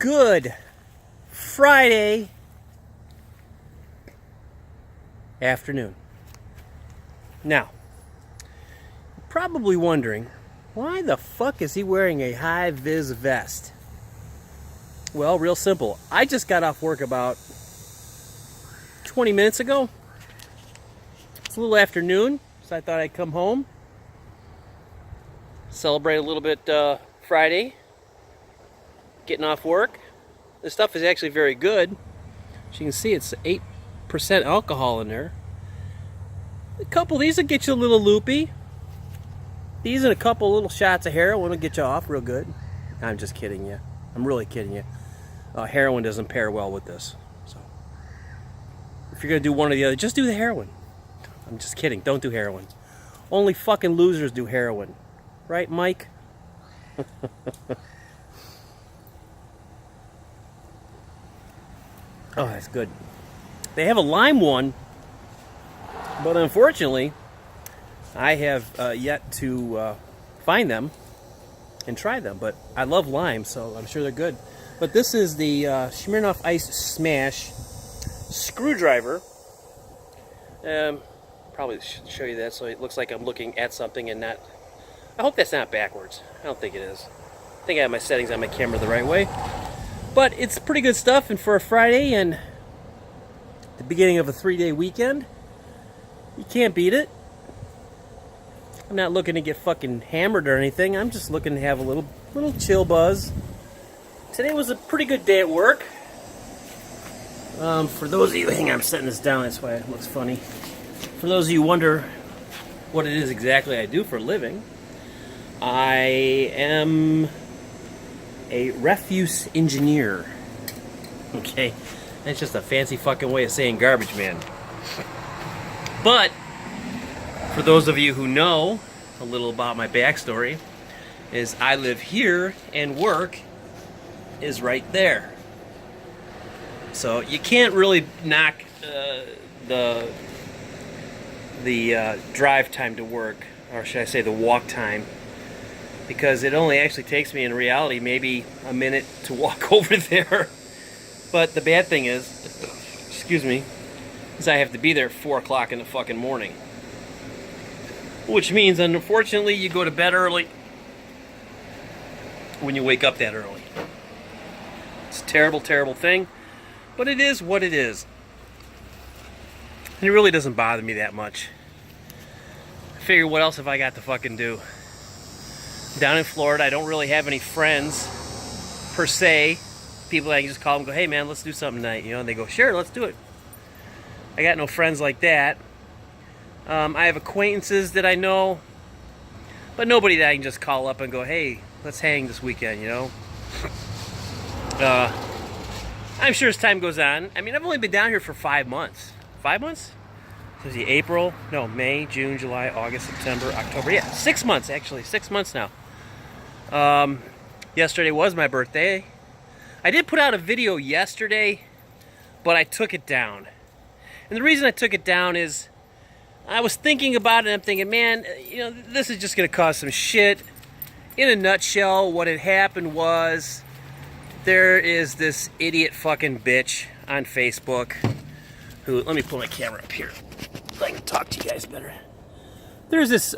Good Friday afternoon. Now, you're probably wondering, why the fuck is he wearing a high-vis vest? Well, real simple. I just got off work about 20 minutes ago. It's a little afternoon, so I thought I'd come home, celebrate a little bit Friday, getting off work. This stuff is actually very good. As you can see, it's 8% alcohol in there. A couple of these will get you a little loopy. These and a couple little shots of heroin will get you off real good. I'm just kidding you. I'm really kidding you. Heroin doesn't pair well with this. So if you're going to do one or the other, just do the heroin. I'm just kidding. Don't do heroin. Only fucking losers do heroin. Right, Mike? Oh, that's good. They have a lime one, but unfortunately, I have yet to find them and try them. But I love lime, so I'm sure they're good. But this is the Smirnoff Ice Smash screwdriver. Probably should show you that so it looks like I'm looking at something and not... I hope that's not backwards. I don't think it is. I think I have my settings on my camera the right way. But it's pretty good stuff, and for a Friday and the beginning of a 3-day weekend, you can't beat it. I'm not looking to get fucking hammered or anything. I'm just looking to have a little chill buzz. Today was a pretty good day at work. For those of you, hang on, I'm setting this down, that's why it looks funny. For those of you who wonder what it is exactly I do for a living, I am a refuse engineer. Okay, that's just a fancy fucking way of saying garbage man. But for those of you who know a little about my backstory, is I live here and work is right there. So you can't really knock the drive time to work, or should I say the walk time, because it only actually takes me in reality maybe a minute to walk over there. But the bad thing is, excuse me, is I have to be there at 4 o'clock in the fucking morning. Which means, unfortunately, you go to bed early when you wake up that early. It's a terrible, terrible thing, but it is what it is. And it really doesn't bother me that much. I figure, what else have I got to fucking do? Down in Florida, I don't really have any friends, per se. People that I can just call and go, hey man, let's do something tonight, you know, and they go, sure, let's do it. I got no friends like that. I have acquaintances that I know, but nobody that I can just call up and go, hey, let's hang this weekend, you know. I'm sure as time goes on, I mean, I've only been down here for 5 months. 5 months? So is it April? No, May, June, July, August, September, October. Yeah, 6 months actually. 6 months now. Yesterday was my birthday. I did put out a video yesterday, but I took it down. And the reason I took it down is I was thinking about it and I'm thinking, man, you know, this is just going to cause some shit. In a nutshell, what had happened was there is this idiot fucking bitch on Facebook who, let me pull my camera up here so I can talk to you guys better. There's this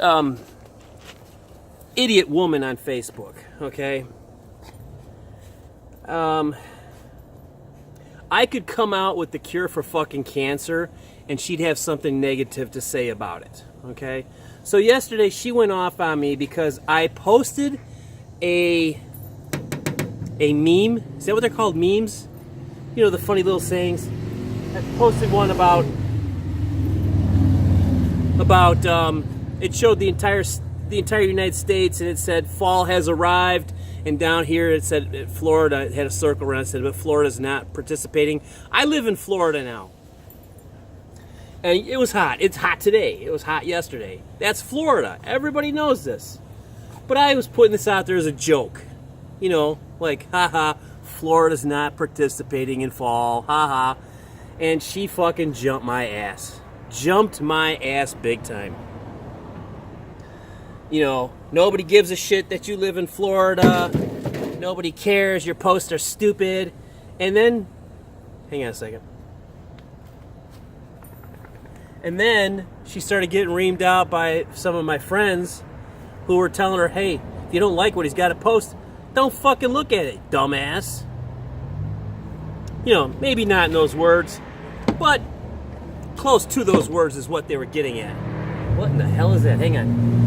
idiot woman on Facebook, okay? I could come out with the cure for fucking cancer and she'd have something negative to say about it, okay? So yesterday she went off on me because I posted a meme. Is that what they're called, memes? You know, the funny little sayings. I posted one about it showed the entire United States, and it said fall has arrived, and down here it said Florida. It had a circle around it, said but Florida's not participating. I live in Florida now, and it was hot. It's hot today. It was hot yesterday. That's Florida. Everybody knows this. But I was putting this out there as a joke, you know, like haha, Florida's not participating in fall, haha. And she fucking jumped my ass. Jumped my ass big time. You know, nobody gives a shit that you live in Florida. Nobody cares. Your posts are stupid. And then, hang on a second. And then she started getting reamed out by some of my friends who were telling her, hey, if you don't like what he's got to post, don't fucking look at it, dumbass. You know, maybe not in those words, but close to those words is what they were getting at. What in the hell is that? Hang on.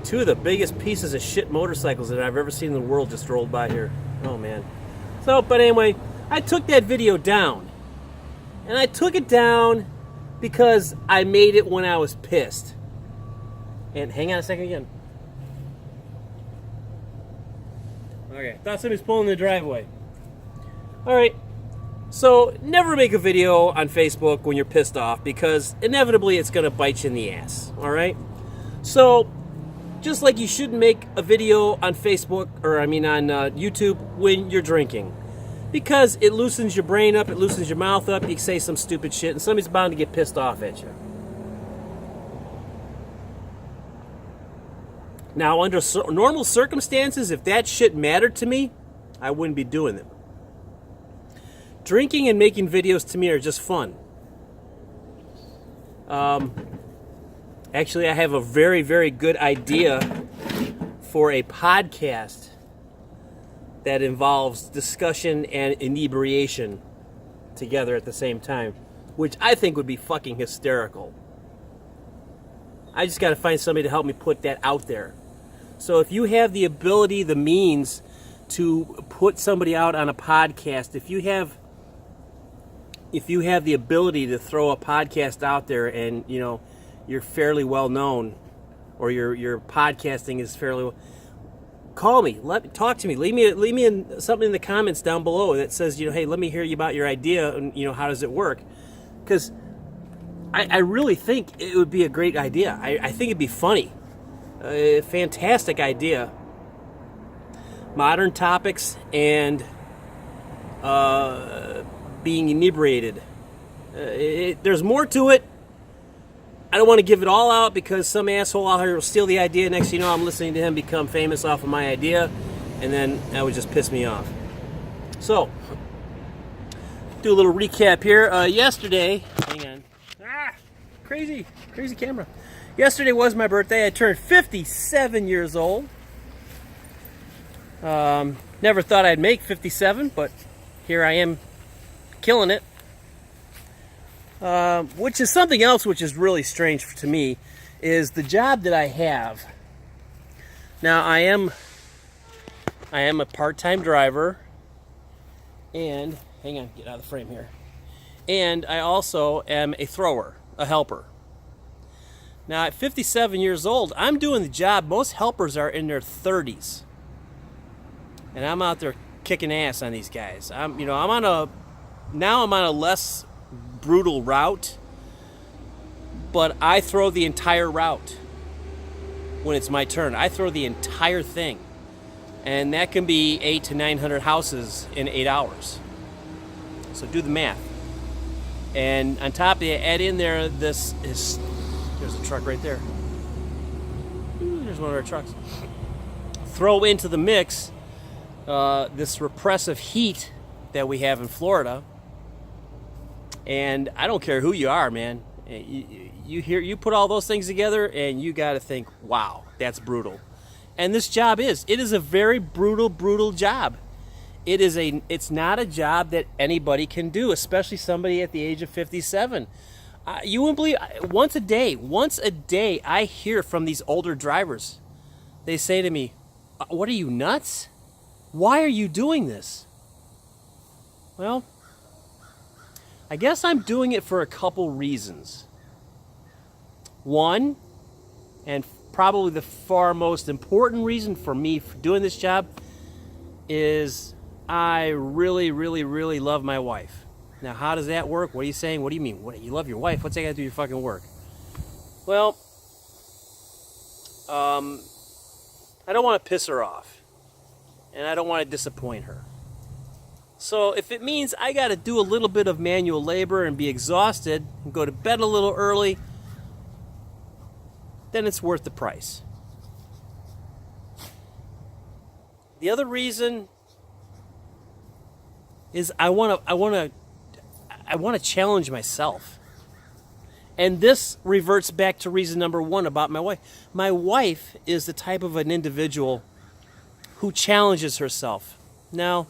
Two of the biggest pieces of shit motorcycles that I've ever seen in the world just rolled by here. Oh, man. So, but anyway, I took that video down. And I took it down because I made it when I was pissed. And hang on a second again. Okay, thought somebody was pulling the driveway. Alright, so never make a video on Facebook when you're pissed off because inevitably it's going to bite you in the ass. Alright? So, just like you shouldn't make a video on Facebook, or on YouTube when you're drinking. Because it loosens your brain up, it loosens your mouth up, you can say some stupid shit, and somebody's bound to get pissed off at you. Now, under normal circumstances, if that shit mattered to me, I wouldn't be doing them. Drinking and making videos to me are just fun. Actually, I have a very, very good idea for a podcast that involves discussion and inebriation together at the same time, which I think would be fucking hysterical. I just got to find somebody to help me put that out there. So if you have the ability, the means to put somebody out on a podcast, if you have the ability to throw a podcast out there and, you know, you're fairly well known, or your podcasting is fairly well, call me, talk to me, leave me in something in the comments down below that says, you know, hey, let me hear you about your idea and, you know, how does it work? Because I really think it would be a great idea. I think it'd be funny, a fantastic idea. Modern topics and being inebriated. There's more to it. I don't want to give it all out because some asshole out here will steal the idea. Next thing you know, I'm listening to him become famous off of my idea, and then that would just piss me off. So, do a little recap here. Yesterday, hang on. Crazy camera. Yesterday was my birthday. I turned 57 years old. Never thought I'd make 57, but here I am killing it. Which is something else which is really strange to me, is the job that I have. Now, I am a part-time driver, and, hang on, get out of the frame here. And I also am a thrower, a helper. Now, at 57 years old, I'm doing the job. Most helpers are in their 30s. And I'm out there kicking ass on these guys. I'm on a less brutal route, but I throw the entire route when it's my turn. I throw the entire thing, and that can be 800 to 900 houses in 8 hours. So do the math. And on top of it, add in there there's a truck right there. There's one of our trucks. Throw into the mix this repressive heat that we have in Florida. And I don't care who you are, man. You put all those things together, and you got to think, wow, that's brutal. And this job it is a very brutal job. It's not a job that anybody can do, especially somebody at the age of 57. You wouldn't believe, once a day, I hear from these older drivers. They say to me, "What are you, nuts? Why are you doing this?" Well, I guess I'm doing it for a couple reasons. One, and probably the far most important reason for me for doing this job, is I really, really, really love my wife. Now, how does that work? What are you saying? What do you mean? What, you love your wife? What's that got to do with your fucking work? Well, I don't want to piss her off, and I don't want to disappoint her. So if it means I got to do a little bit of manual labor and be exhausted and go to bed a little early, then it's worth the price. The other reason is I want to challenge myself. And this reverts back to reason number one about my wife. My wife is the type of an individual who challenges herself. Now,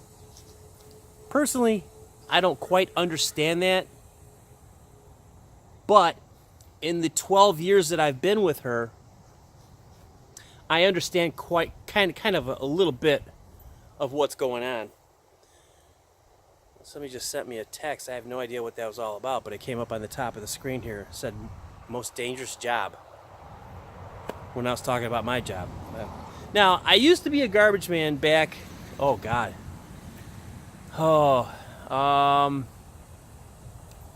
personally, I don't quite understand that. But in the 12 years that I've been with her, I understand kind of a little bit of what's going on. Somebody just sent me a text. I have no idea what that was all about, but it came up on the top of the screen here. It said, most dangerous job, when I was talking about my job. Now, I used to be a garbage man back, oh God.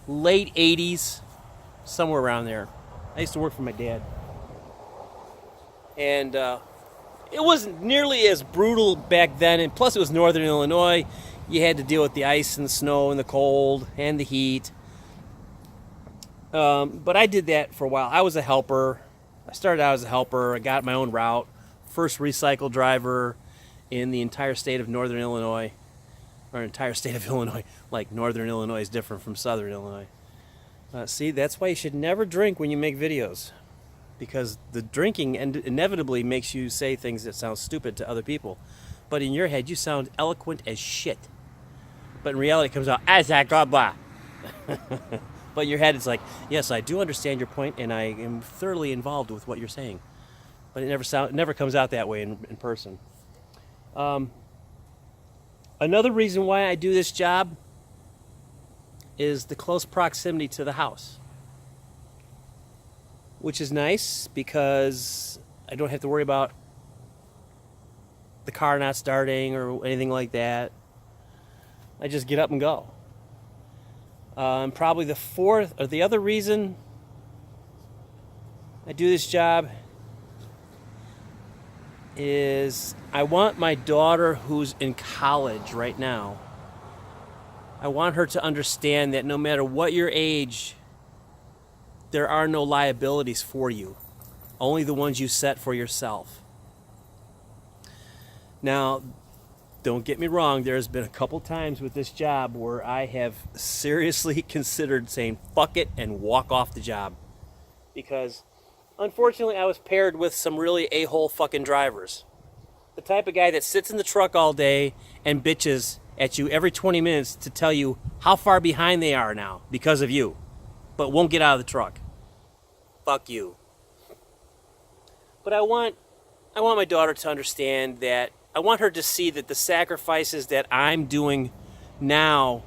Late 80s, somewhere around there. I used to work for my dad. And it wasn't nearly as brutal back then, and plus it was northern Illinois. You had to deal with the ice and the snow and the cold and the heat. But I did that for a while. I was a helper. I started out as a helper. I got my own route. First recycle driver in the entire state of northern Illinois. Or entire state of Illinois. Like northern Illinois is different from southern Illinois. See, that's why you should never drink when you make videos. Because the drinking inevitably makes you say things that sound stupid to other people. But in your head, you sound eloquent as shit. But in reality, it comes out, blah, blah. But in your head, it's like, yes, I do understand your point, and I am thoroughly involved with what you're saying. But it never comes out that way in person. Another reason why I do this job is the close proximity to the house. Which is nice because I don't have to worry about the car not starting or anything like that. I just get up and go. And probably the other reason I do this job is I want my daughter, who's in college right now, I want her to understand that no matter what your age, there are no liabilities for you, only the ones you set for yourself. Now, don't get me wrong, there's been a couple times with this job where I have seriously considered saying fuck it and walk off the job. Because, unfortunately, I was paired with some really a-hole fucking drivers. The type of guy that sits in the truck all day and bitches at you every 20 minutes to tell you how far behind they are now because of you, but won't get out of the truck. Fuck you. But I want my daughter to understand that I want her to see that the sacrifices that I'm doing now,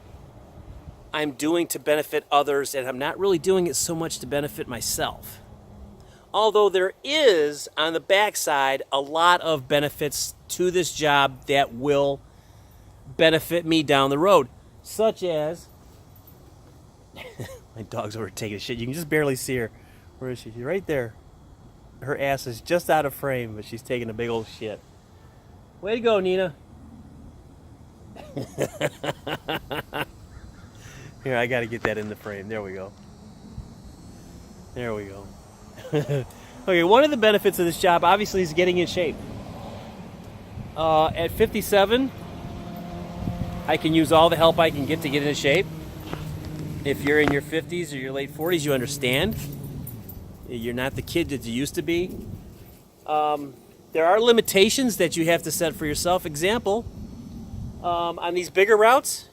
I'm doing to benefit others, and I'm not really doing it so much to benefit myself. Although there is, on the backside, a lot of benefits to this job that will benefit me down the road. Such as... my dog's over taking a shit. You can just barely see her. Where is she? She's right there. Her ass is just out of frame, but she's taking a big old shit. Way to go, Nina. Here, I got to get that in the frame. There we go. There we go. Okay, one of the benefits of this job, obviously, is getting in shape. At 57, I can use all the help I can get into shape. If you're in your 50s or your late 40s, you understand. You're not the kid that you used to be. There are limitations that you have to set for yourself. Example, on these bigger routes,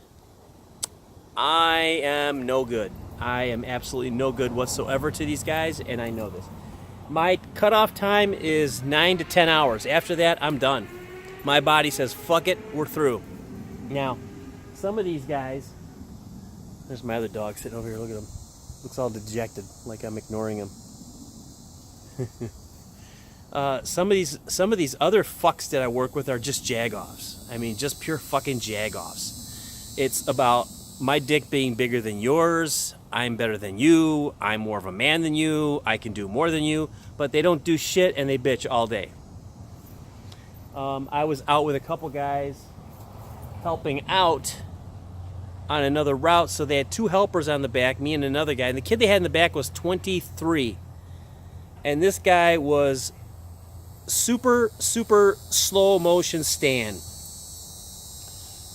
I am no good. I am absolutely no good whatsoever to these guys, and I know this. My cutoff time is 9 to 10 hours. After that, I'm done. My body says, fuck it, we're through. Now, some of these guys... There's my other dog sitting over here, look at him. Looks all dejected, like I'm ignoring him. Some of these other fucks that I work with are just jag-offs. I mean, just pure fucking jag-offs. It's about my dick being bigger than yours, I'm better than you, I'm more of a man than you, I can do more than you, but they don't do shit and they bitch all day. I was out with a couple guys helping out on another route, so they had 2 helpers on the back, me and another guy. And the kid they had in the back was 23. And this guy was super slow motion stand.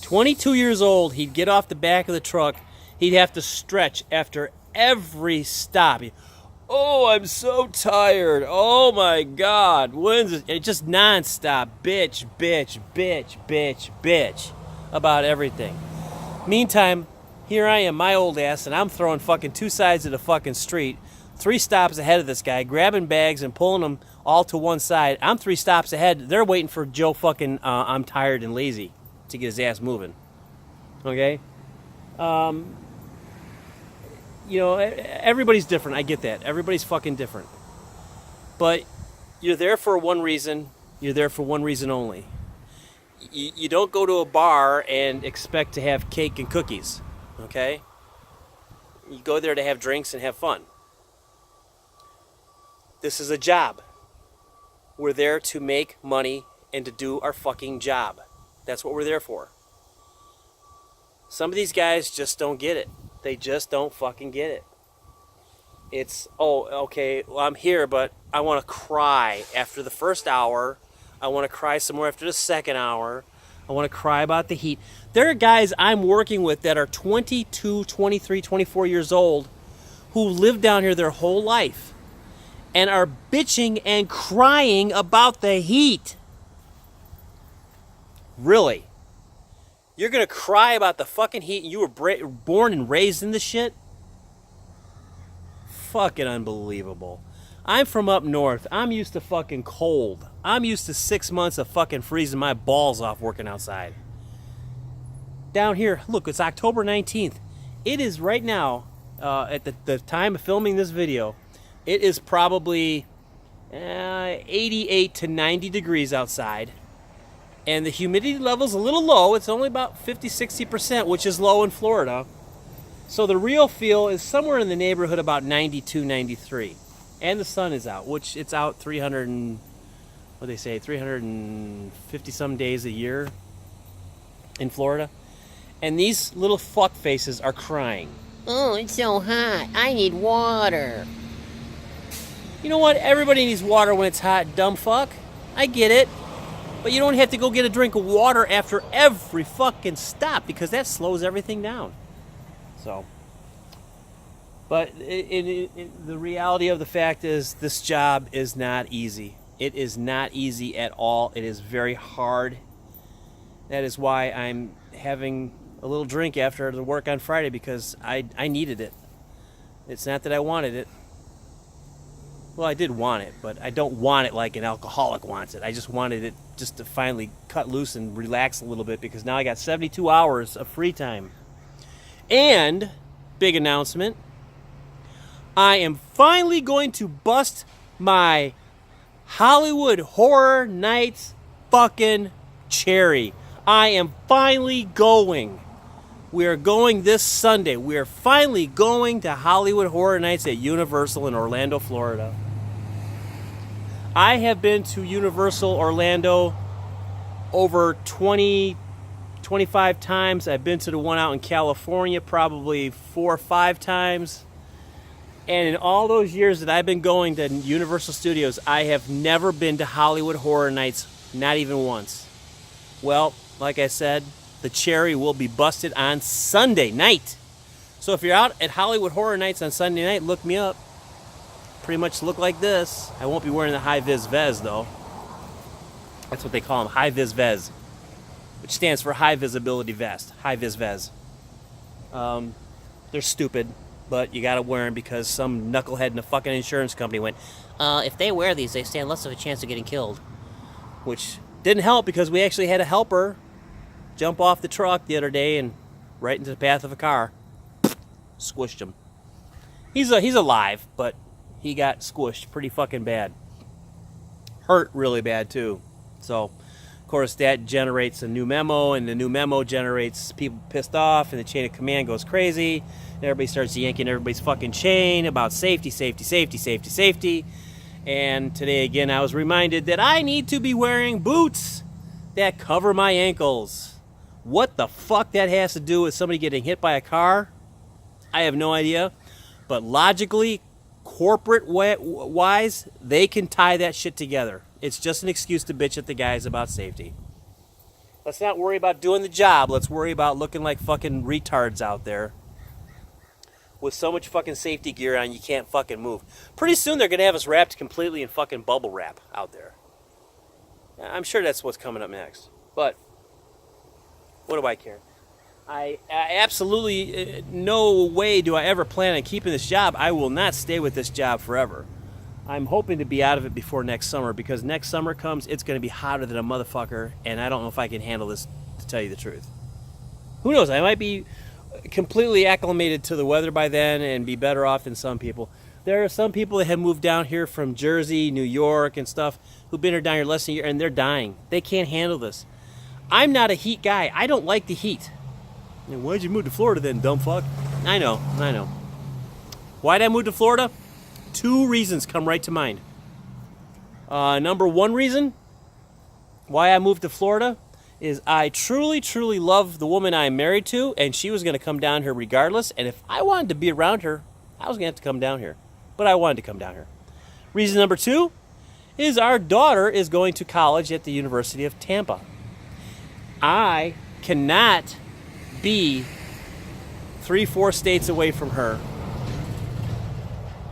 22 years old, he'd get off the back of the truck. He'd have to stretch after every stop. Oh, I'm so tired. Oh my God. When's it? It's just nonstop. Bitch about everything. Meantime, here I am, my old ass, and I'm throwing fucking 2 sides of the fucking street, 3 stops ahead of this guy, grabbing bags and pulling them all to one side. I'm 3 stops ahead. They're waiting for Joe fucking I'm tired and lazy to get his ass moving. Okay? You know, everybody's different. I get that. Everybody's fucking different. But you're there for one reason. You're there for one reason only. You don't go to a bar and expect to have cake and cookies. Okay? You go there to have drinks and have fun. This is a job. We're there to make money and to do our fucking job. That's what we're there for. Some of these guys just don't get it. They just don't fucking get it. It's, oh, okay, well, I'm here, but I want to cry after the first hour. I want to cry some more after the second hour. I want to cry about the heat. There are guys I'm working with that are 22, 23, 24 years old who live down here their whole life and are bitching and crying about the heat. Really? You're going to cry about the fucking heat and you were born and raised in this shit? Fucking unbelievable. I'm from up north. I'm used to fucking cold. I'm used to 6 months of fucking freezing my balls off working outside. Down here, look, it's October 19th. It is right now, at the time of filming this video, it is probably 88 to 90 degrees outside. And the humidity level's a little low. It's only about 50-60%, which is low in Florida. So the real feel is somewhere in the neighborhood about 92, 93. And the sun is out, which it's out 350 some days a year in Florida. And these little fuck faces are crying. Oh, it's so hot. I need water. You know what? Everybody needs water when it's hot, dumb fuck. I get it. But you don't have to go get a drink of water after every fucking stop because that slows everything down. So, but the reality of the fact is this job is not easy. It is not easy at all. It is very hard. That is why I'm having a little drink after the work on Friday because I needed it. It's not that I wanted it. Well, I did want it, but I don't want it like an alcoholic wants it. I just wanted it just to finally cut loose and relax a little bit because now I got 72 hours of free time. And, big announcement, I am finally going to bust my Hollywood Horror Nights fucking cherry. I am finally going. We are going this Sunday. We are finally going to Hollywood Horror Nights at Universal in Orlando, Florida. I have been to Universal Orlando over 20, 25 times. I've been to the one out in California probably 4 or 5 times. And in all those years that I've been going to Universal Studios, I have never been to Hollywood Horror Nights, not even once. Well, like I said, the cherry will be busted on Sunday night. So if you're out at Hollywood Horror Nights on Sunday night, look me up. Pretty much look like this. I won't be wearing the high-vis vest, though. That's what they call them, high-vis vest, which stands for high visibility vest, high-vis vest. They're stupid, but you gotta wear them because some knucklehead in a fucking insurance company went, if they wear these, they stand less of a chance of getting killed. Which didn't help because we actually had a helper jump off the truck the other day and right into the path of a car. Squished him. He's alive, but he got squished pretty fucking bad. Hurt really bad too. So, of course, that generates a new memo, and the new memo generates people pissed off, and the chain of command goes crazy. And everybody starts yanking everybody's fucking chain about safety, safety, safety, safety, safety. And today again, I was reminded that I need to be wearing boots that cover my ankles. What the fuck that has to do with somebody getting hit by a car, I have no idea. But logically, corporate-wise, they can tie that shit together. It's just an excuse to bitch at the guys about safety. Let's not worry about doing the job. Let's worry about looking like fucking retards out there with so much fucking safety gear on you can't fucking move. Pretty soon they're going to have us wrapped completely in fucking bubble wrap out there. I'm sure that's what's coming up next. But what do I care? I absolutely, no way do I ever plan on keeping this job. I will not stay with this job forever. I'm hoping to be out of it before next summer, because next summer comes, it's going to be hotter than a motherfucker, and I don't know if I can handle this, to tell you the truth. Who knows? I might be completely acclimated to the weather by then and be better off than some people. There are some people that have moved down here from Jersey, New York, and stuff, who've been here down here less than a year, and they're dying. They can't handle this. I'm not a heat guy. I don't like the heat. And why'd you move to Florida then, dumb fuck? I know. Why'd I move to Florida? 2 reasons come right to mind. Number 1 reason why I moved to Florida is I truly, truly love the woman I'm married to, and she was going to come down here regardless, and if I wanted to be around her, I was going to have to come down here. But I wanted to come down here. Reason number 2 is our daughter is going to college at the University of Tampa. I cannot be 3-4 states away from her.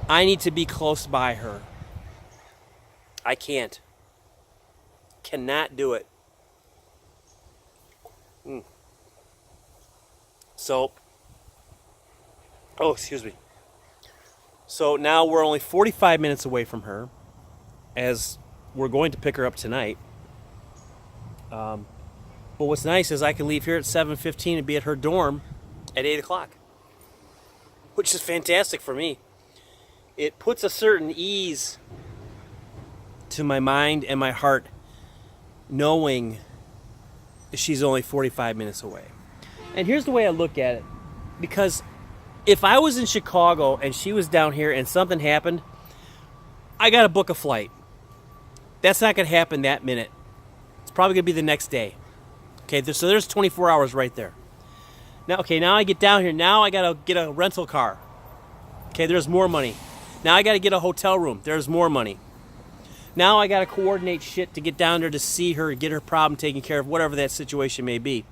I need to be close by her. I can't. Cannot do it. So, excuse me. So now we're only 45 minutes away from her, as we're going to pick her up tonight. But what's nice is I can leave here at 7:15 and be at her dorm at 8 o'clock, which is fantastic for me. It puts a certain ease to my mind and my heart knowing she's only 45 minutes away. And here's the way I look at it. Because if I was in Chicago and she was down here and something happened, I got to book a flight. That's not going to happen that minute. It's probably going to be the next day. Okay, so there's 24 hours right there. Now I get down here. Now I got to get a rental car. Okay, there's more money. Now I got to get a hotel room. There's more money. Now I got to coordinate shit to get down there to see her, get her problem taken care of, whatever that situation may be.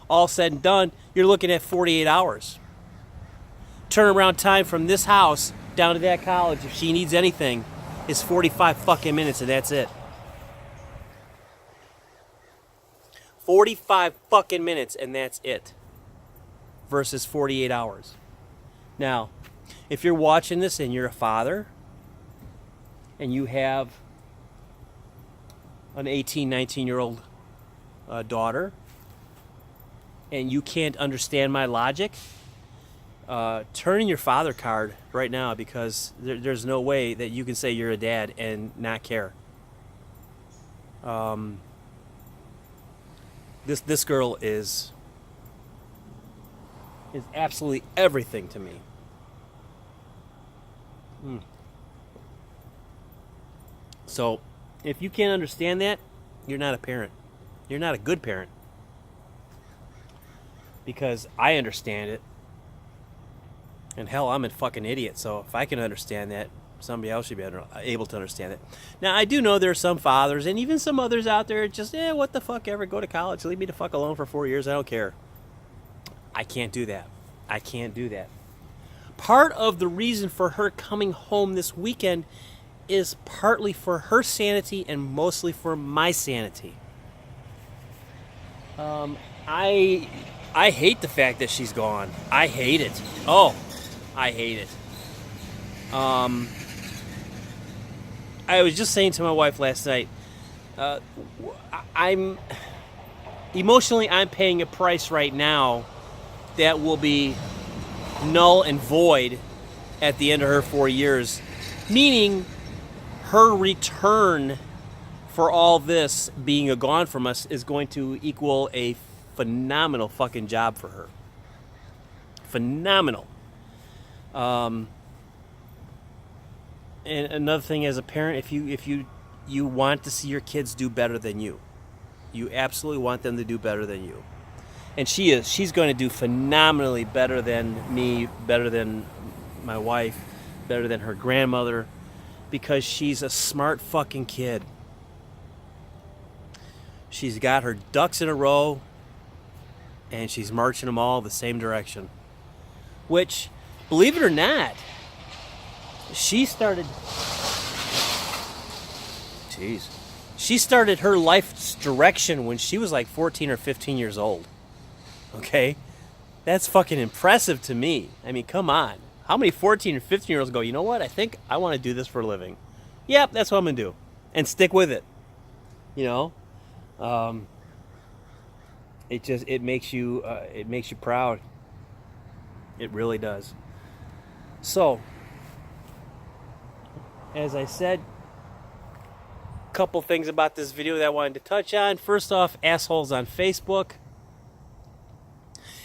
All said and done, you're looking at 48 hours. Turnaround time from this house down to that college, if she needs anything, is 45 fucking minutes, and that's it. 45 fucking minutes, and that's it. Versus 48 hours. Now, if you're watching this and you're a father, and you have an 18, 19-year-old daughter, and you can't understand my logic, turn in your father card right now, because there's no way that you can say you're a dad and not care. This girl is absolutely everything to me. So, if you can't understand that, you're not a parent. You're not a good parent. Because I understand it. And hell, I'm a fucking idiot. So if I can understand that, somebody else should be able to understand it. Now, I do know there are some fathers and even some others out there just, what the fuck ever, go to college. Leave me the fuck alone for 4 years. I don't care. I can't do that. I can't do that. Part of the reason for her coming home this weekend is partly for her sanity and mostly for my sanity. I hate the fact that she's gone. I hate it. Oh, I hate it. I was just saying to my wife last night, I'm paying a price right now that will be null and void at the end of her 4 years, meaning her return for all this being gone from us is going to equal a phenomenal fucking job for her. Phenomenal. And another thing, as a parent, if you want to see your kids do better than you absolutely want them to do better than you. And she's going to do phenomenally better than me, better than my wife, better than her grandmother, because she's a smart fucking kid. She's got her ducks in a row, and she's marching them all the same direction. Which, believe it or not, she started her life's direction when she was like 14 or 15 years old. Okay? That's fucking impressive to me. I mean, come on. How many 14 or 15-year-olds go, you know what? I think I want to do this for a living. Yep, that's what I'm going to do. And stick with it. You know? It makes you proud. It really does. So, as I said, a couple things about this video that I wanted to touch on. First off, assholes on Facebook.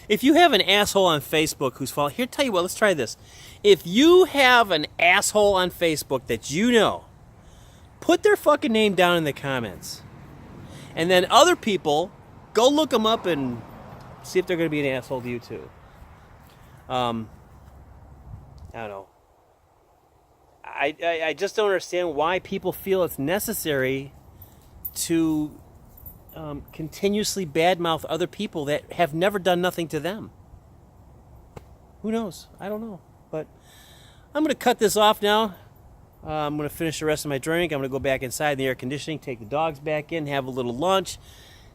If you have an asshole on Facebook who's following, here, tell you what, let's try this. If you have an asshole on Facebook that you know, put their fucking name down in the comments. And then other people, go look them up and see if they're going to be an asshole to you too. I don't know. I just don't understand why people feel it's necessary to continuously badmouth other people that have never done nothing to them. Who knows? I don't know. But I'm going to cut this off now. I'm going to finish the rest of my drink. I'm going to go back inside in the air conditioning, take the dogs back in, have a little lunch,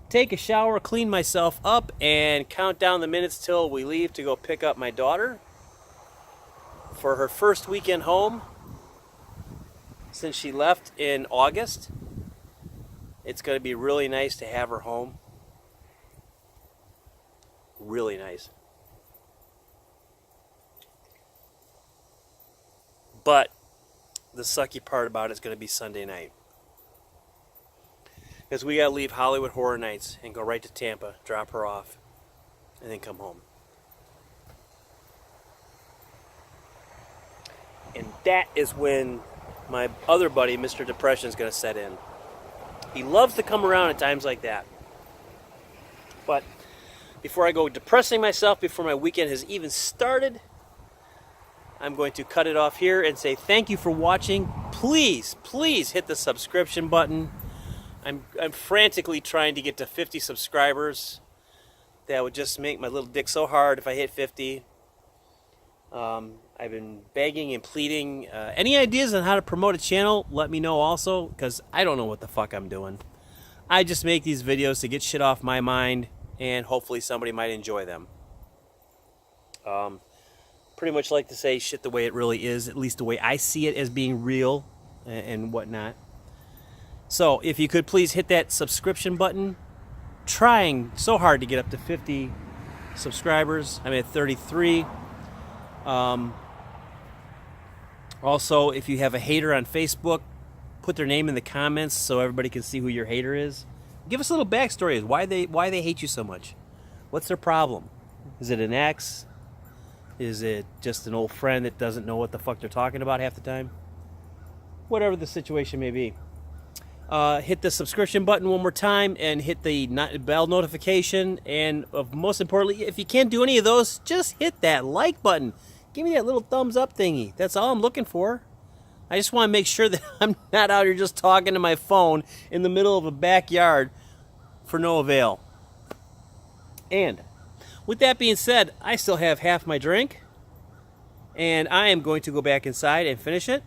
take a shower, clean myself up, and count down the minutes till we leave to go pick up my daughter for her first weekend home since she left in August. It's going to be really nice to have her home. Really nice. But the sucky part about it is going to be Sunday night. Because we got to leave Hollywood Horror Nights and go right to Tampa, drop her off, and then come home. And that is when my other buddy, Mr. Depression, is going to set in. He loves to come around at times like that. But before I go depressing myself, before my weekend has even started, I'm going to cut it off here and say thank you for watching. Please, please hit the subscription button. I'm frantically trying to get to 50 subscribers. That would just make my little dick so hard if I hit 50. I've been begging and pleading. Any ideas on how to promote a channel, let me know also, because I don't know what the fuck I'm doing. I just make these videos to get shit off my mind, and hopefully somebody might enjoy them. Pretty much like to say shit the way it really is, at least the way I see it as being real and whatnot. So if you could please hit that subscription button. Trying so hard to get up to 50 subscribers. I'm at 33. Also, if you have a hater on Facebook, put their name in the comments so everybody can see who your hater is. Give us a little backstory. Why they hate you so much. What's their problem? Is it an ex? Is it just an old friend that doesn't know what the fuck they're talking about half the time? Whatever the situation may be. Hit the subscription button one more time and hit the bell notification. And most importantly, if you can't do any of those, just hit that like button. Give me that little thumbs up thingy. That's all I'm looking for. I just want to make sure that I'm not out here just talking to my phone in the middle of a backyard for no avail. And with that being said, I still have half my drink, and I am going to go back inside and finish it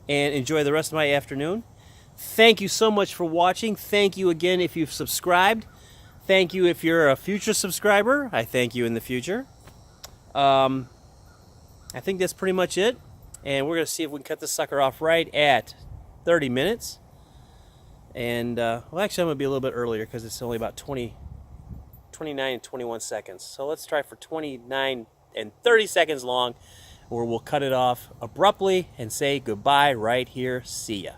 and enjoy the rest of my afternoon. Thank you so much for watching. Thank you again if you've subscribed. Thank you if you're a future subscriber. I thank you in the future. I think that's pretty much it. And we're going to see if we can cut this sucker off right at 30 minutes. And, well, actually, I'm going to be a little bit earlier because it's only about 29 and 21 seconds. So let's try for 29 and 30 seconds long, where we'll cut it off abruptly and say goodbye right here. See ya.